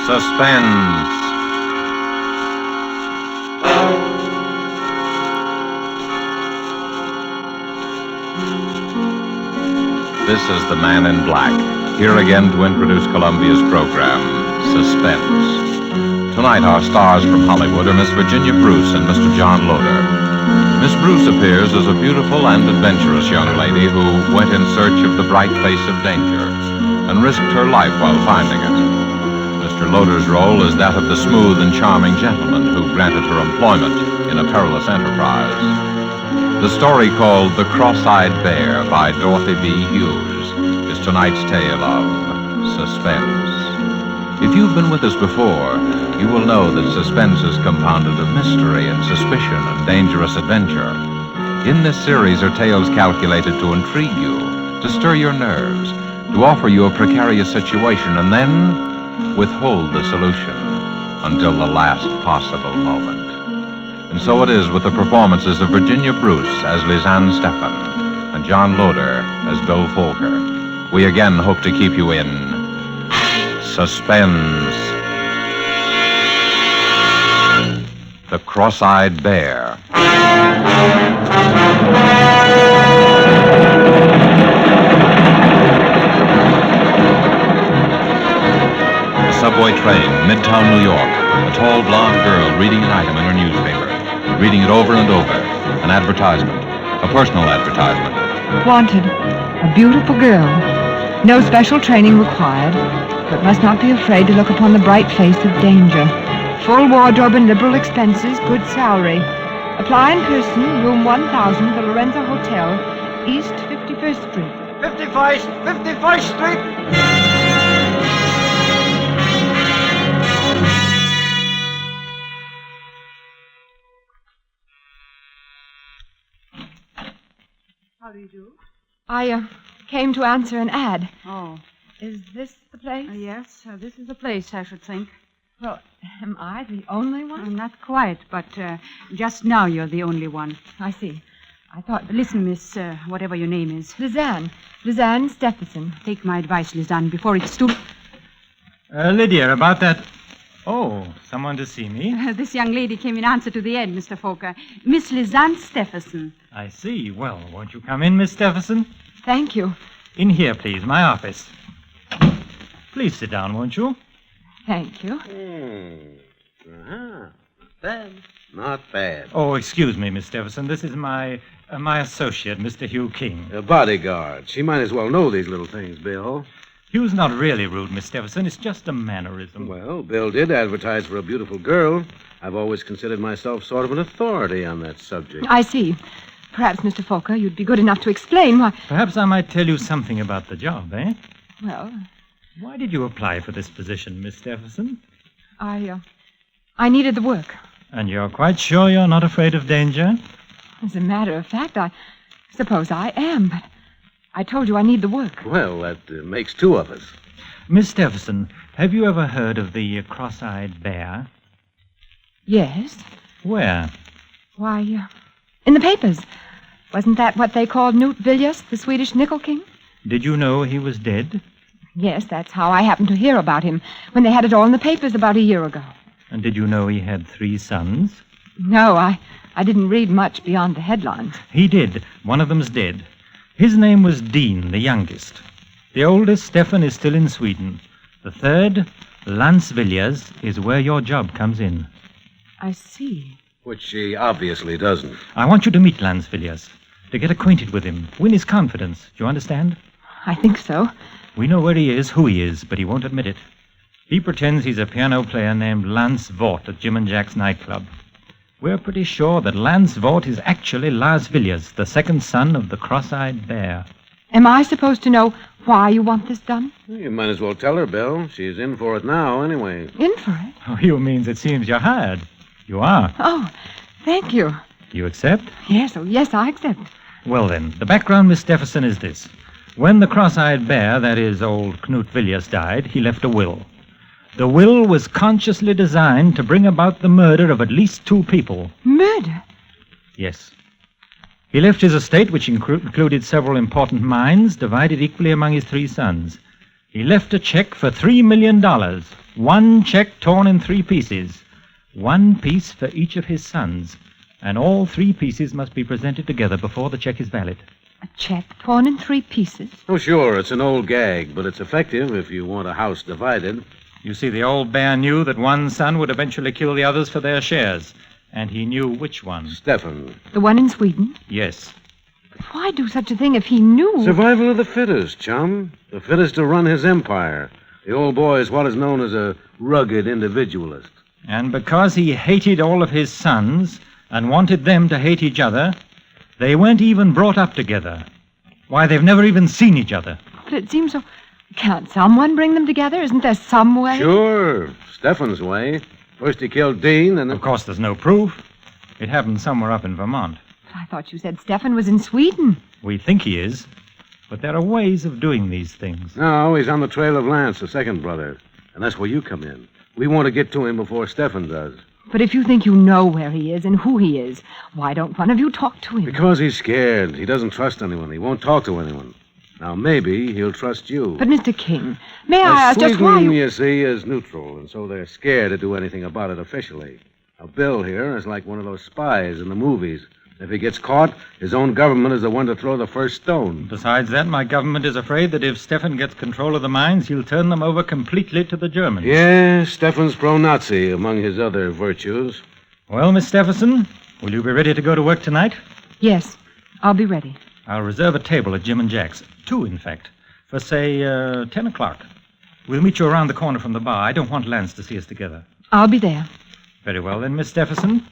Suspense. This is the Man in Black, here again to introduce Columbia's program, Suspense. Tonight, our stars from Hollywood are Miss Virginia Bruce and Mr. John Loder. Miss Bruce appears as a beautiful and adventurous young lady who went in search of the bright face of danger and risked her life while finding it. Mr. Loder's role is that of the smooth and charming gentleman who granted her employment in a perilous enterprise. The story called The Cross-Eyed Bear by Dorothy B. Hughes is tonight's tale of suspense. If you've been with us before, you will know that suspense is compounded of mystery and suspicion and dangerous adventure. In this series are tales calculated to intrigue you, to stir your nerves, to offer you a precarious situation, and then withhold the solution until the last possible moment. And so it is with the performances of Virginia Bruce as Lizan Stephan and John Loder as Bill Folker. We again hope to keep you in suspense. The Cross-Eyed Bear. Subway train, Midtown New York. A tall blonde girl reading an item in her newspaper. Reading it over and over. An advertisement. A personal advertisement. Wanted. A beautiful girl. No special training required, but must not be afraid to look upon the bright face of danger. Full wardrobe and liberal expenses, good salary. Apply in person, room 1000, the Lorenzo Hotel, East 51st Street. 51st Street! How do you do? I came to answer an ad. Oh. Is this the place? Yes, this is the place, I should think. Well, am I the only one? Not quite, but just now you're the only one. I see. I thought... Listen, Miss, whatever your name is. Lizan. Lizan Stephenson. Take my advice, Lizan, before it's too... Lydia, about that... Oh, someone to see me? This young lady came in answer to the ad, Mr. Folker. Miss Lizan Stephenson. I see. Well, won't you come in, Miss Stephenson? Thank you. In here, please, my office. Please sit down, won't you? Thank you. Not bad. Oh, excuse me, Miss Stephenson. This is my associate, Mr. Hugh King. A bodyguard. She might as well know these little things, Bill. Hugh's not really rude, Miss Stephenson. It's just a mannerism. Well, Bill did advertise for a beautiful girl. I've always considered myself sort of an authority on that subject. I see. Perhaps, Mr. Folker, you'd be good enough to explain why... Perhaps I might tell you something about the job, eh? Well... Why did you apply for this position, Miss Stephenson? I needed the work. And you're quite sure you're not afraid of danger? As a matter of fact, I suppose I am, but I told you I need the work. Well, that makes two of us. Miss Stephenson, have you ever heard of the Cross-Eyed Bear? Yes. Where? Why, in the papers. Wasn't that what they called Knut Villiers, the Swedish nickel king? Did you know he was dead? Yes, that's how I happened to hear about him, when they had it all in the papers about a year ago. And did you know he had 3 sons? No, I didn't read much beyond the headlines. He did. One of them's dead. His name was Dean, the youngest. The oldest, Stefan, is still in Sweden. The third, Lance Villiers, is where your job comes in. I see. Which she obviously doesn't. I want you to meet Lance Villiers, to get acquainted with him, win his confidence. Do you understand? I think so. We know where he is, who he is, but he won't admit it. He pretends he's a piano player named Lance Vort at Jim and Jack's nightclub. We're pretty sure that Lance Vort is actually Lars Villiers, the second son of the Cross-Eyed Bear. Am I supposed to know why you want this done? You might as well tell her, Bill. She's in for it now, anyway. In for it? Oh, you means it seems you're hired. You are. Oh, thank you. You accept? Yes, I accept. Well, then, the background, Miss Stephenson, is this. When the Cross-Eyed Bear, that is, old Knut Villiers, died, he left a will. The will was consciously designed to bring about the murder of at least 2 people. Murder? Yes. He left his estate, which included several important mines, divided equally among his 3 sons. He He left a check for $3 million. One check torn in 3 pieces. 1 piece for each of his sons. And all 3 pieces must be presented together before the check is valid. A check torn in 3 pieces? Oh, sure, it's an old gag, but it's effective if you want a house divided. You see, the old bear knew that one son would eventually kill the others for their shares. And he knew which one. Stefan. The one in Sweden? Yes. But why do such a thing if he knew? Survival of the fittest, chum. The fittest to run his empire. The old boy is what is known as a rugged individualist. And because he hated all of his sons and wanted them to hate each other, they weren't even brought up together. Why, they've never even seen each other. But it seems so... Can't someone bring them together? Isn't there some way? Sure. Stefan's way. First he killed Dean, and then... Of course, there's no proof. It happened somewhere up in Vermont. I thought you said Stefan was in Sweden. We think he is, but there are ways of doing these things. No, he's on the trail of Lance, the second brother. And that's where you come in. We want to get to him before Stefan does. But if you think you know where he is and who he is, why don't one of you talk to him? Because he's scared. He doesn't trust anyone. He won't talk to anyone. Now, maybe he'll trust you. But, Mr. King, may I ask just why you see, is neutral, and so they're scared to do anything about it officially. Now, Bill here is like one of those spies in the movies. If he gets caught, his own government is the one to throw the first stone. Besides that, my government is afraid that if Stefan gets control of the mines, he'll turn them over completely to the Germans. Yes, Stefan's pro-Nazi among his other virtues. Well, Miss Stephenson, will you be ready to go to work tonight? Yes, I'll be ready. I'll reserve a table at Jim and Jack's. 2, in fact, for, say, 10 o'clock. We'll meet you around the corner from the bar. I don't want Lance to see us together. I'll be there. Very well, then, Miss Stephenson.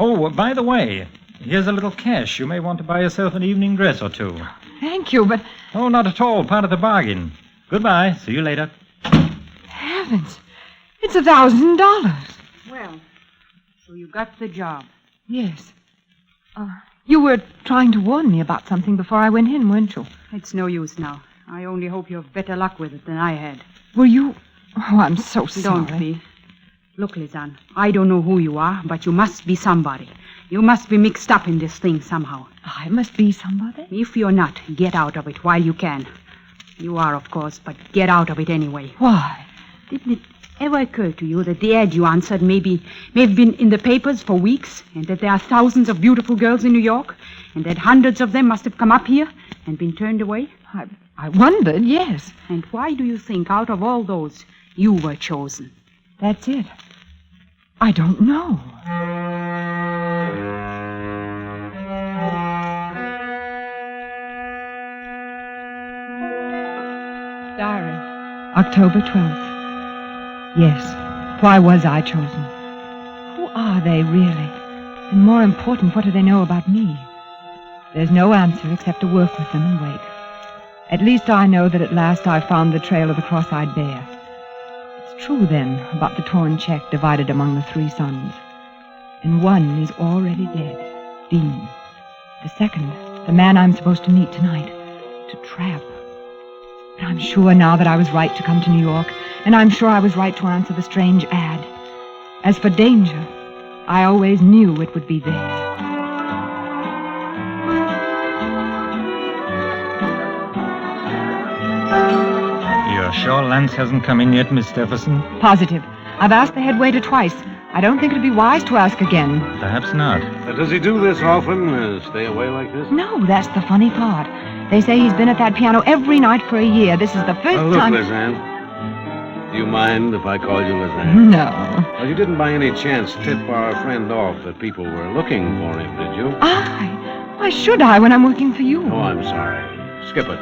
Oh, by the way, here's a little cash. You may want to buy yourself an evening dress or 2. Thank you, but... Oh, not at all. Part of the bargain. Goodbye. See you later. Heavens, it's $1,000. Well, so you got the job. Yes. You were trying to warn me about something before I went in, weren't you? It's no use now. I only hope you have better luck with it than I had. Were you... Oh, I'm so sorry. Don't be. Look, Lizan, I don't know who you are, but you must be somebody. You must be mixed up in this thing somehow. I must be somebody? If you're not, get out of it while you can. You are, of course, but get out of it anyway. Why? Didn't it ever occur to you that the ad you answered may have been in the papers for weeks, and that there are thousands of beautiful girls in New York, and that hundreds of them must have come up here and been turned away? I wondered, yes. And why do you think, out of all those, you were chosen? That's it. I don't know. Diary, October 12th. Yes, why was I chosen? Who are they, really? And more important, what do they know about me? There's no answer except to work with them and wait. At least I know that at last I found the trail of the cross-eyed bear. It's true, then, about the torn check divided among the 3 sons. And one is already dead, Dean. The second, the man I'm supposed to meet tonight, to trap. But I'm sure now that I was right to come to New York, and I'm sure I was right to answer the strange ad. As for danger, I always knew it would be there. You're sure Lance hasn't come in yet, Miss Stephenson? Positive. I've asked the head waiter twice. I don't think it'd be wise to ask again. Perhaps not. Does he do this often? Stay away like this? No, that's the funny part. They say he's been at that piano every night for a year. This is the first Look, time... Lizanne. Do you mind if I call you Lizanne? No. Well, you didn't by any chance tip our friend off that people were looking for him, did you? Why should I when I'm working for you? Oh, I'm sorry. Skip it.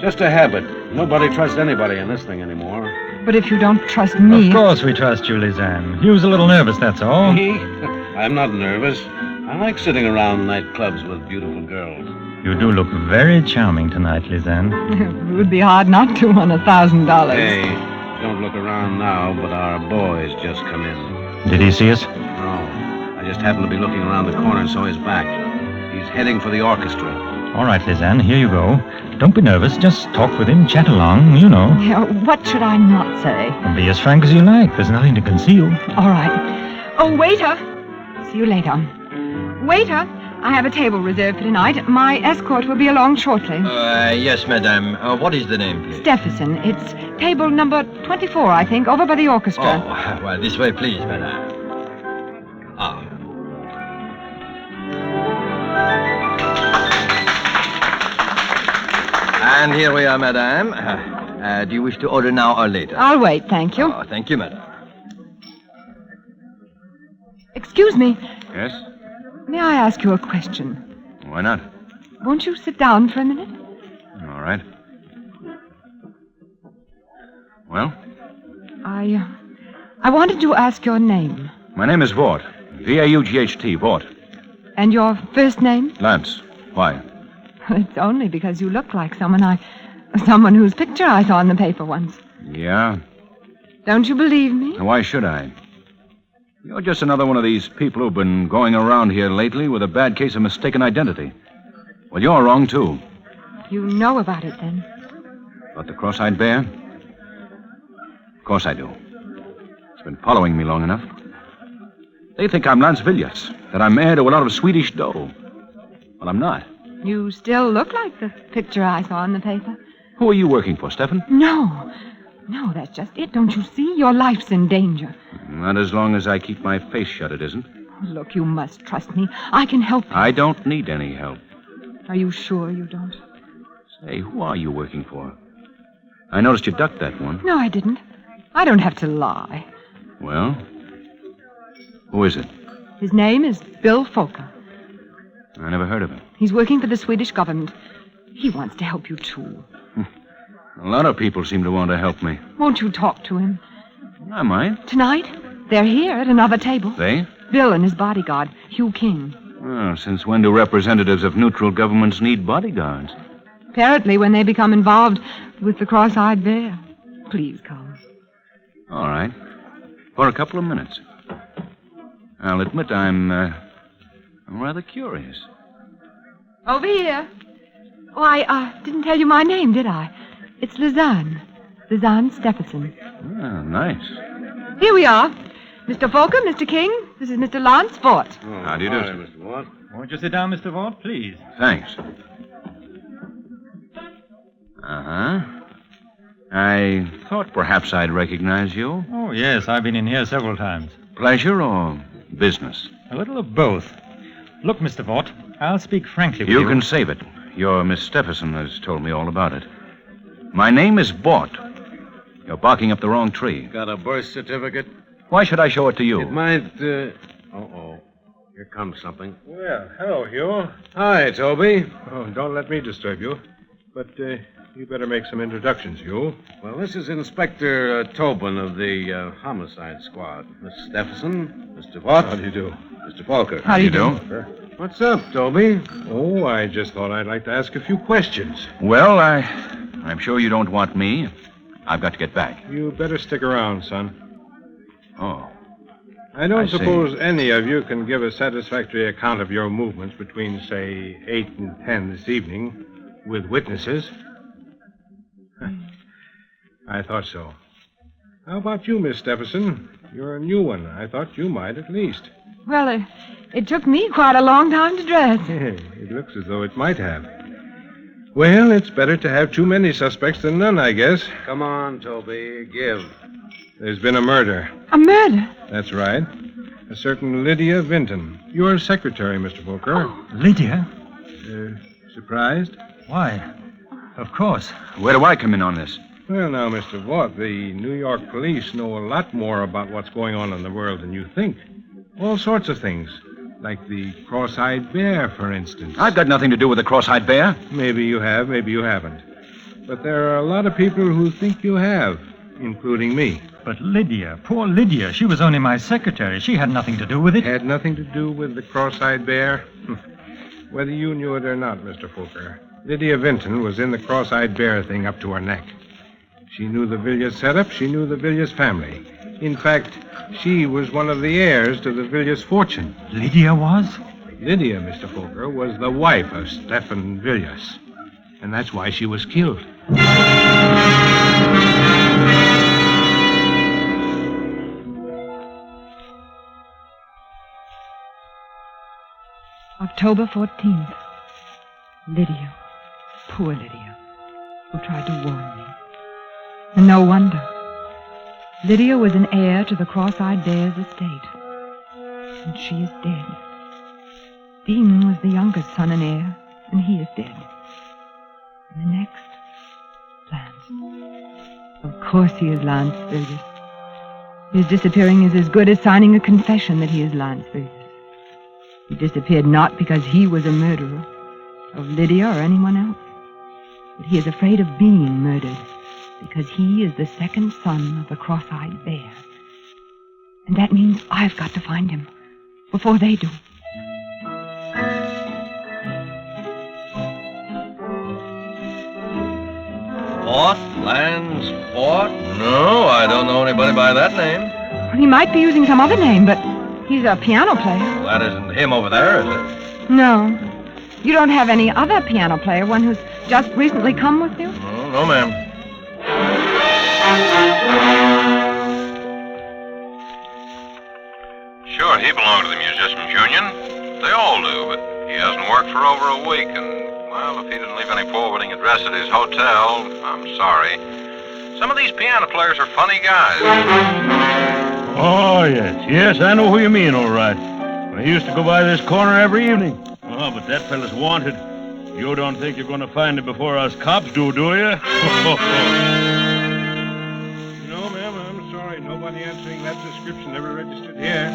Just a habit. Nobody trusts anybody in this thing anymore. But if you don't trust me... Of course we trust you, Lizanne. He was a little nervous, that's all. Me? I'm not nervous. I like sitting around nightclubs with beautiful girls. You do look very charming tonight, Lizanne. It would be hard not to on $1,000. Hey, don't look around now, but our boy's just come in. Did he see us? No, I just happened to be looking around the corner and saw his back. He's heading for the orchestra. All right, Lizanne, here you go. Don't be nervous. Just talk with him, chat along, you know. Yeah, what should I not say? And be as frank as you like. There's nothing to conceal. All right. Oh, waiter. See you later. Waiter, I have a table reserved for tonight. My escort will be along shortly. Yes, madame. What is the name, please? Stephenson. It's table number 24, I think, over by the orchestra. Oh, well, this way, please, madame. Ah. And here we are, madame. Do you wish to order now or later? I'll wait, thank you. Oh, thank you, madame. Excuse me. Yes? May I ask you a question? Why not? Won't you sit down for a minute? All right. Well, I wanted to ask your name. my name is Vaught. V-A-U-G-H-T, Vaught. And your first name? Lance. Why? It's only because you look like someone whose picture I saw in the paper once. Yeah? Don't you believe me? Why should I? You're just another one of these people who've been going around here lately with a bad case of mistaken identity. Well, you're wrong, too. You know about it, then? About the cross-eyed bear? Of course I do. It's been following me long enough. They think I'm Lance Villiers, that I'm heir to a lot of Swedish dough. Well, I'm not. You still look like the picture I saw in the paper. Who are you working for, Stephen? No, that's just it. Don't you see? Your life's in danger. Not as long as I keep my face shut, it isn't. Look, you must trust me. I can help you. I don't need any help. Are you sure you don't? Say, who are you working for? I noticed you ducked that one. No, I didn't. I don't have to lie. Well, who is it? His name is Bill Folker. I never heard of him. He's working for the Swedish government. He wants to help you, too. A lot of people seem to want to help me. Won't you talk to him? I might. Tonight, they're here at another table. They? Bill and his bodyguard, Hugh King. Well, since when do representatives of neutral governments need bodyguards? Apparently when they become involved with the cross-eyed bear. Please come. All right. For a couple of minutes. I'll admit I'm rather curious. Over here. Oh, I didn't tell you my name, did I? It's Lizan. Lizan Stephenson. Ah, nice. Here we are. Mr. Folker, Mr. King, this is Mr. Lance Vaught. How do you do, sir? Mr. Watt? Won't you sit down, Mr. Vaught, please? Thanks. Uh-huh. I thought perhaps I'd recognize you. Oh, yes, I've been in here several times. Pleasure or business? A little of both. Look, Mr. Vaught, I'll speak frankly with you. You can save it. Your Miss Stephenson has told me all about it. My name is Vaught. You're barking up the wrong tree. Got a birth certificate? Why should I show it to you? It might, Uh-oh. Here comes something. Well, hello, Hugh. Hi, Toby. Oh, don't let me disturb you. But you better make some introductions, Hugh. Well, this is Inspector Tobin of the Homicide Squad. Miss Stephenson, Mr. Vaught. How do you do? Mr. Falker. How do you do? What's up, Toby? Oh, I just thought I'd like to ask a few questions. Well, I'm sure you don't want me. I've got to get back. You better stick around, son. Oh. I don't I see. suppose any of you can give a satisfactory account of your movements between, say, 8 and 10 this evening with witnesses. I thought so. How about you, Miss Stephenson? You're a new one. I thought you might at least. Well, it took me quite a long time to dress. It looks as though it might have. Well, it's better to have too many suspects than none, I guess. Come on, Toby. Give. There's been a murder. A murder? That's right. A certain Lydia Vinton. Your secretary, Mr. Booker. Lydia? Surprised? Why? Of course. Where do I come in on this? Well, now, Mr. Vaught, the New York police know a lot more about what's going on in the world than you think. All sorts of things. Like the cross-eyed bear, for instance. I've got nothing to do with the cross-eyed bear. Maybe you have, maybe you haven't. But there are a lot of people who think you have, including me. But Lydia, poor Lydia, she was only my secretary. She had nothing to do with it. Had nothing to do with the cross-eyed bear? Whether you knew it or not, Mr. Fooker, Lydia Vinton was in the cross-eyed bear thing up to her neck. She knew the Villiers setup. She knew the Villiers family. In fact, she was one of the heirs to the Villiers fortune. Lydia was? Lydia, Mr. Fooker, was the wife of Stephen Villiers. And that's why she was killed. October 14th. Lydia. Poor Lydia, who tried to warn me. And no wonder. Lydia was an heir to the Cross-Eyed Bear's estate. And she is dead. Dean was the youngest son and heir, and he is dead. And the next, Lance. Of course he is Lance Villiers. His disappearing is as good as signing a confession that he is Lance Villiers. He disappeared not because he was a murderer of Lydia or anyone else, but he is afraid of being murdered because he is the second son of the Cross-Eyed Bear. And that means I've got to find him before they do. Fort? Lance Fort? No, I don't know anybody by that name. Well, he might be using some other name, but he's a piano player. Well, that isn't him over there, is it? No. You don't have any other piano player, one who's just recently come with you? No, no, ma'am. Sure, he belonged to the Musicians Union. They all do, but he hasn't worked for over a week, and, well, if he didn't leave any forwarding address at his hotel, I'm sorry. Some of these piano players are funny guys. Oh, yes. Yes, I know who you mean, all right. I used to go by this corner every evening. Oh, but that fella's wanted. You don't think you're going to find him before us cops do you? No, ma'am, I'm sorry. Nobody answering that description ever registered here.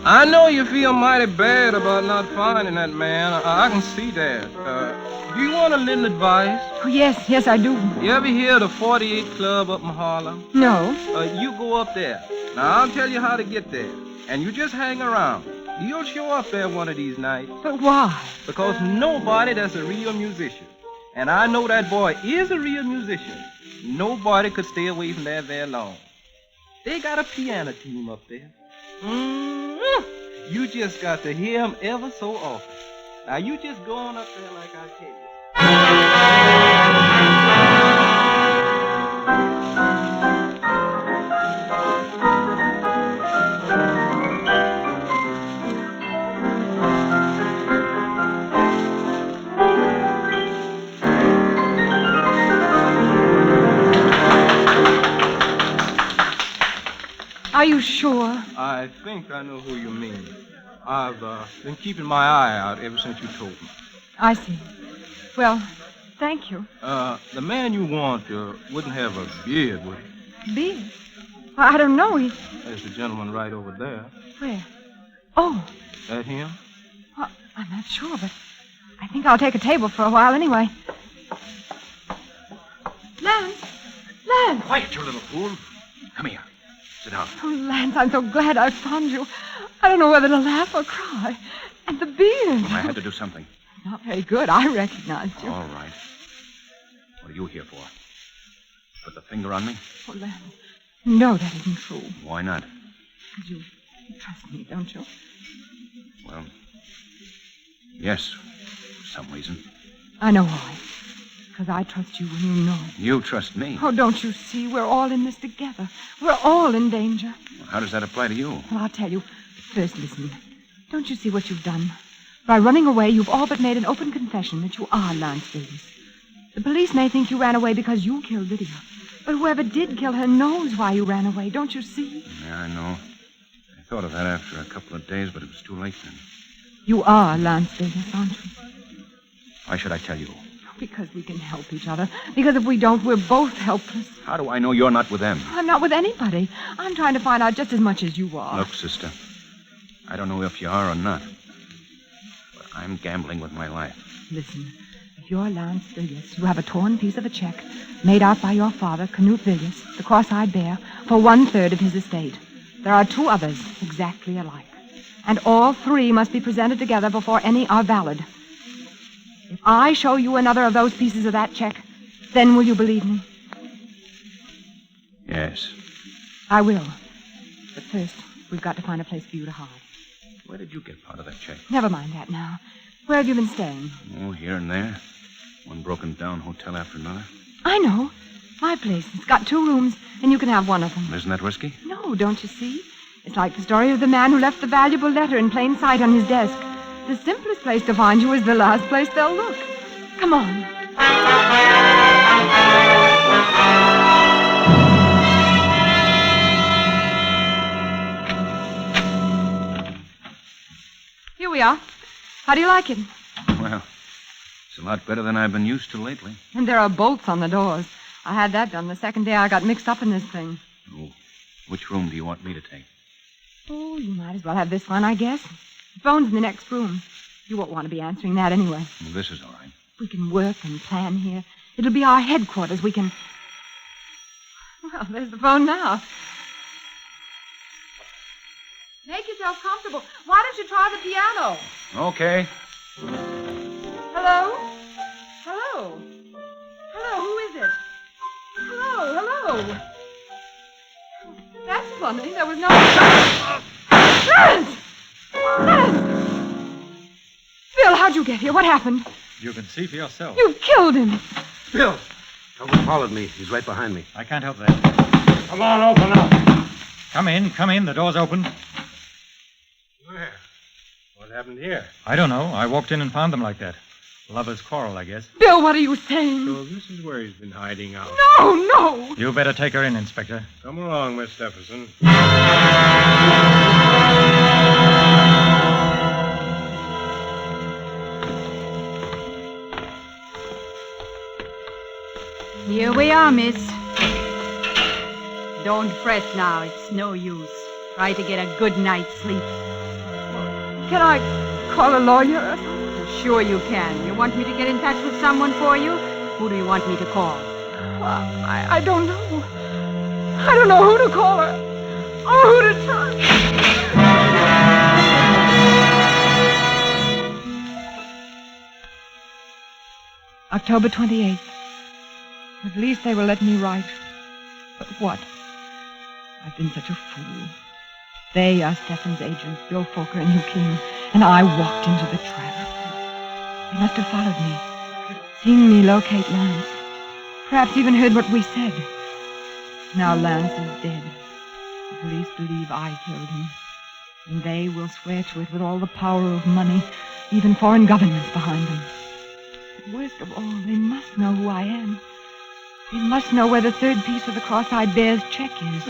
I know you feel mighty bad about not finding that man. I can see that. Do you want a little advice? Oh, yes, I do. You ever hear of the 48 Club up in Harlem? No. You go up there. Now, I'll tell you how to get there. And you just hang around. You'll show up there one of these nights. But why? Because nobody that's a real musician, and I know that boy is a real musician, nobody could stay away from there very long. They got a piano team up there. You just got to hear him ever so often. Now, you just go on up there like I tell you. Are you sure? I think I know who you mean. I've been keeping my eye out ever since you told me. I see. Well, thank you. The man you want wouldn't have a beard, would he? Beard? I don't know. There's the gentleman right over there. Where? Oh. That him? Well, I'm not sure, but I think I'll take a table for a while anyway. Lance! Lance! Quiet, you little fool. Come here. Sit down. Oh, Lance, I'm so glad I found you. I don't know whether to laugh or cry. And the beard. I had to do something. Not very good. I recognized you. All right. What are you here for? Put the finger on me? Oh, Lance. No, that isn't true. Why not? Because you trust me, don't you? Well, yes, for some reason. I know why. Because I trust you when you know it. You trust me? Oh, don't you see? We're all in this together. We're all in danger. Well, how does that apply to you? Well, I'll tell you. First, listen. Don't you see what you've done? By running away, you've all but made an open confession that you are Lance Villiers. The police may think you ran away because you killed Lydia. But whoever did kill her knows why you ran away. Don't you see? Yeah, I know. I thought of that after a couple of days, but it was too late then. You are Lance Villiers, aren't you? Why should I tell you? Because we can help each other. Because if we don't, we're both helpless. How do I know you're not with them? I'm not with anybody. I'm trying to find out just as much as you are. Look, sister, I don't know if you are or not, but I'm gambling with my life. Listen, if you're Lance Villiers, you have a torn piece of a check made out by your father, Canute Villiers, the Cross-Eyed Bear, for 1/3 of his estate. There are 2 others exactly alike, and all 3 must be presented together before any are valid. If I show you another of those pieces of that check, then will you believe me? Yes. I will. But first, we've got to find a place for you to hide. Where did you get part of that check? Never mind that now. Where have you been staying? Oh, here and there. One broken-down hotel after another. I know. My place. It's got 2 rooms, and you can have one of them. Isn't that risky? No, don't you see? It's like the story of the man who left the valuable letter in plain sight on his desk. The simplest place to find you is the last place they'll look. Come on. Here we are. How do you like it? Well, it's a lot better than I've been used to lately. And there are bolts on the doors. I had that done the second day I got mixed up in this thing. Oh, which room do you want me to take? Oh, you might as well have this one, I guess. The phone's in the next room. You won't want to be answering that anyway. Well, this is all right. We can work and plan here. It'll be our headquarters. We can... Well, there's the phone now. Make yourself comfortable. Why don't you try the piano? Okay. Hello? Hello? Hello, who is it? Hello? That's funny. There was no... Lance! Bill, how'd you get here? What happened? You can see for yourself. You killed him. Bill! Someone followed me. He's right behind me. I can't help that. Come on, open up. Come in. The door's open. Where? What happened here? I don't know. I walked in and found them like that. Lovers' quarrel, I guess. Bill, what are you saying? So this is where he's been hiding out. No! You better take her in, Inspector. Come along, Miss Stephenson. Here we are, miss. Don't fret now. It's no use. Try to get a good night's sleep. Can I call a lawyer? Sure you can. You want me to get in touch with someone for you? Who do you want me to call? I don't know. I don't know who to call her. Or who to trust. October 28th. At least they will let me write. But what? I've been such a fool. They are Stefan's agents, Bill Fokker and Hugh King, and I walked into the trap. They must have followed me, seen me locate Lance, perhaps even heard what we said. Now Lance is dead. The police believe I killed him, and they will swear to it with all the power of money, even foreign governments behind them. But worst of all, they must know who I am. They must know where the third piece of the cross-eyed bear's check is.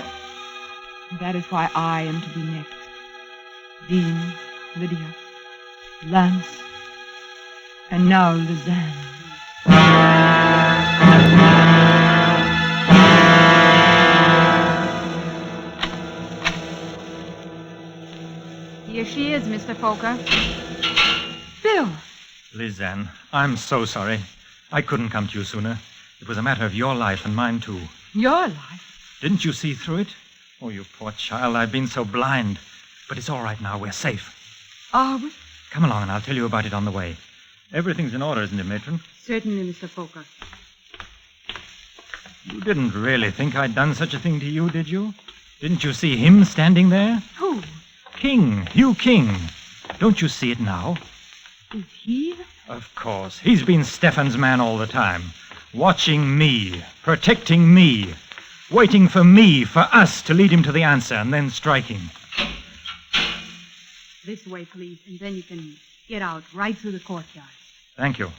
And that is why I am to be next. Dean, Lydia, Lance, and now Lizan. Here she is, Mr. Fokker. Bill! Lizan, I'm so sorry. I couldn't come to you sooner. It was a matter of your life and mine, too. Your life? Didn't you see through it? Oh, you poor child, I've been so blind. But it's all right now. We're safe. Are we? Come along and I'll tell you about it on the way. Everything's in order, isn't it, Matron? Certainly, Mr. Fokker. You didn't really think I'd done such a thing to you, did you? Didn't you see him standing there? Who? King, Hugh King. Don't you see it now? Is he? Of course. He's been Stefan's man all the time. Watching me, protecting me, waiting for me, for us to lead him to the answer and then striking. This way, please, and then you can get out right through the courtyard. Thank you.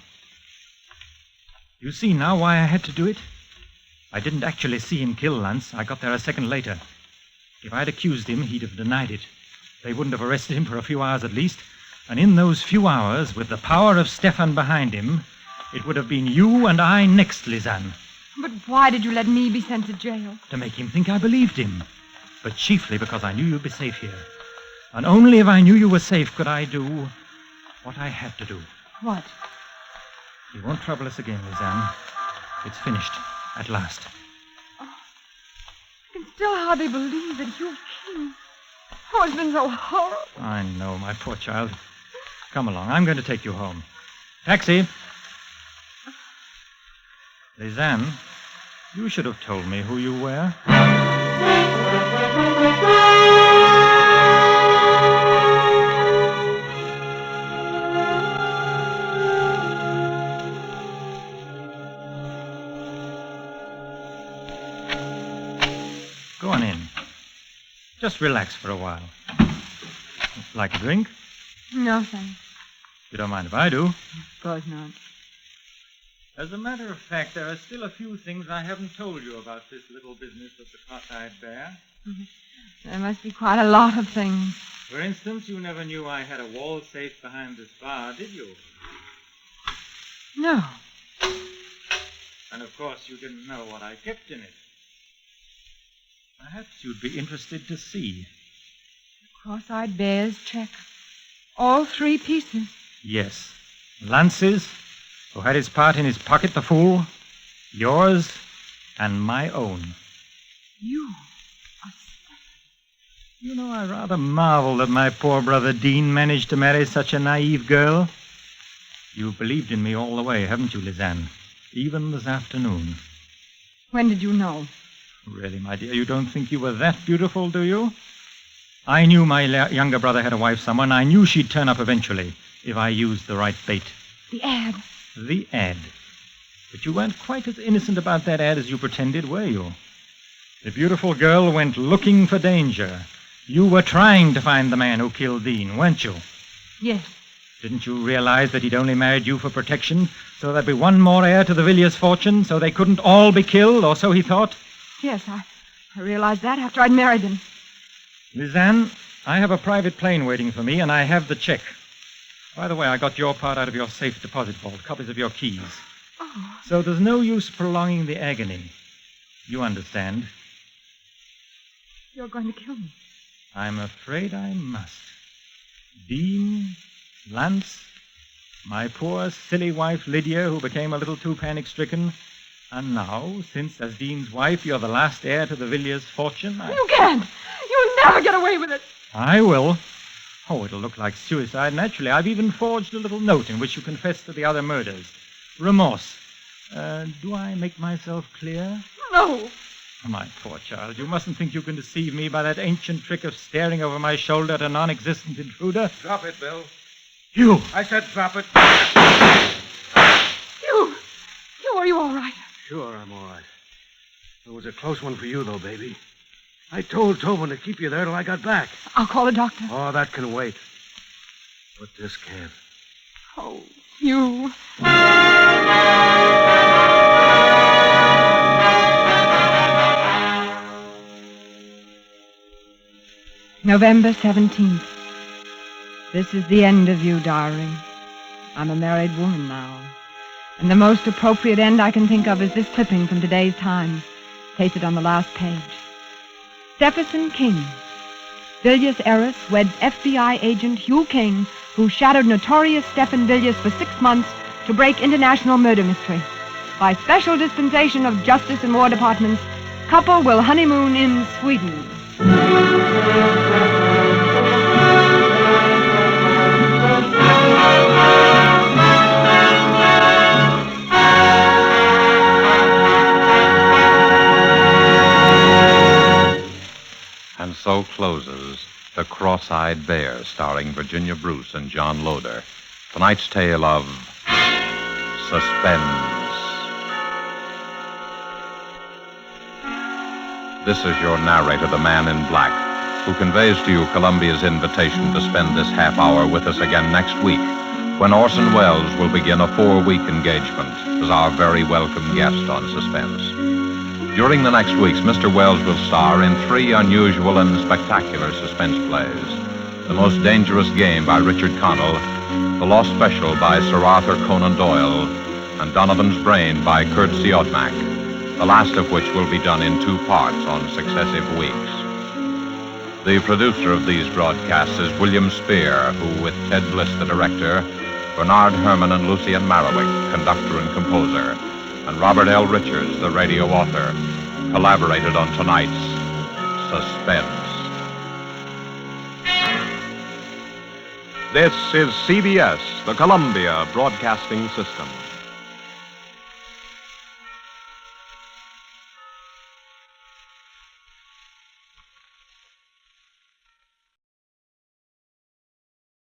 You see now why I had to do it? I didn't actually see him kill Lance. I got there a second later. If I'd accused him, he'd have denied it. They wouldn't have arrested him for a few hours at least. And in those few hours, with the power of Stefan behind him, it would have been you and I next, Lizan. But why did you let me be sent to jail? To make him think I believed him. But chiefly because I knew you'd be safe here. And only if I knew you were safe could I do what I had to do. What? He won't trouble us again, Lizan. It's finished, at last. Oh, I can still hardly believe that Hugh King... Oh, it's been so horrible. I know, my poor child. Come along, I'm going to take you home. Taxi! Lizan, you should have told me who you were. Go on in. Just relax for a while. Like a drink? No, thanks. You don't mind if I do? Of course not. As a matter of fact, there are still a few things I haven't told you about this little business of the cross-eyed bear. There must be quite a lot of things. For instance, you never knew I had a wall safe behind this bar, did you? No. And of course, you didn't know what I kept in it. Perhaps you'd be interested to see. Cross-eyed bear's check. All 3 pieces. Yes. Lance's, who had his part in his pocket, the fool. Yours and my own. You. You know, I rather marvel that my poor brother Dean managed to marry such a naive girl. You've believed in me all the way, haven't you, Lizan? Even this afternoon. When did you know? Really, my dear, you don't think you were that beautiful, do you? I knew my younger brother had a wife somewhere, and I knew she'd turn up eventually if I used the right bait. The ad. The ad. But you weren't quite as innocent about that ad as you pretended, were you? The beautiful girl went looking for danger. You were trying to find the man who killed Dean, weren't you? Yes. Didn't you realize that he'd only married you for protection, so there'd be one more heir to the Villiers' fortune, so they couldn't all be killed, or so he thought? Yes, I realized that after I'd married him. Lizan, I have a private plane waiting for me, and I have the check. By the way, I got your part out of your safe deposit vault, copies of your keys. Oh. So there's no use prolonging the agony. You understand? You're going to kill me. I'm afraid I must. Dean, Lance, my poor, silly wife, Lydia, who became a little too panic-stricken. And now, since as Dean's wife, you're the last heir to the Villiers' fortune, You can't! You'll never get away with it! I will. Oh, it'll look like suicide, naturally. I've even forged a little note in which you confess to the other murders. Remorse. Do I make myself clear? No! My poor child, you mustn't think you can deceive me by that ancient trick of staring over my shoulder at a non-existent intruder. Drop it, Bill. You! I said drop it. You, are you all right? Sure, I'm all right. It was a close one for you, though, baby. I told Tobin to keep you there till I got back. I'll call a doctor. Oh, that can wait. But this can't. Oh, you. November 17th. This is the end of you, darling. I'm a married woman now. And the most appropriate end I can think of is this clipping from today's Times, pasted on the last page. Stephenson King. Villiers heiress weds FBI agent Hugh King, who shadowed notorious Stephen Villiers for 6 months to break international murder mystery. By special dispensation of Justice and War Departments, couple will honeymoon in Sweden. And so closes The Cross-Eyed Bear, starring Virginia Bruce and John Loder. Tonight's tale of Suspense. This is your narrator, the Man in Black, who conveys to you Columbia's invitation to spend this half hour with us again next week, when Orson Welles will begin a 4-week engagement as our very welcome guest on Suspense. During the next weeks, Mr. Welles will star in 3 unusual and spectacular suspense plays. The Most Dangerous Game by Richard Connell, The Lost Special by Sir Arthur Conan Doyle, and Donovan's Brain by Kurt Siodmak, the last of which will be done in 2 parts on successive weeks. The producer of these broadcasts is William Spear, who, with Ted Bliss, the director, Bernard Herrmann and Lucien Marowik, conductor and composer, and Robert L. Richards, the radio author, collaborated on tonight's Suspense. This is CBS, the Columbia Broadcasting System.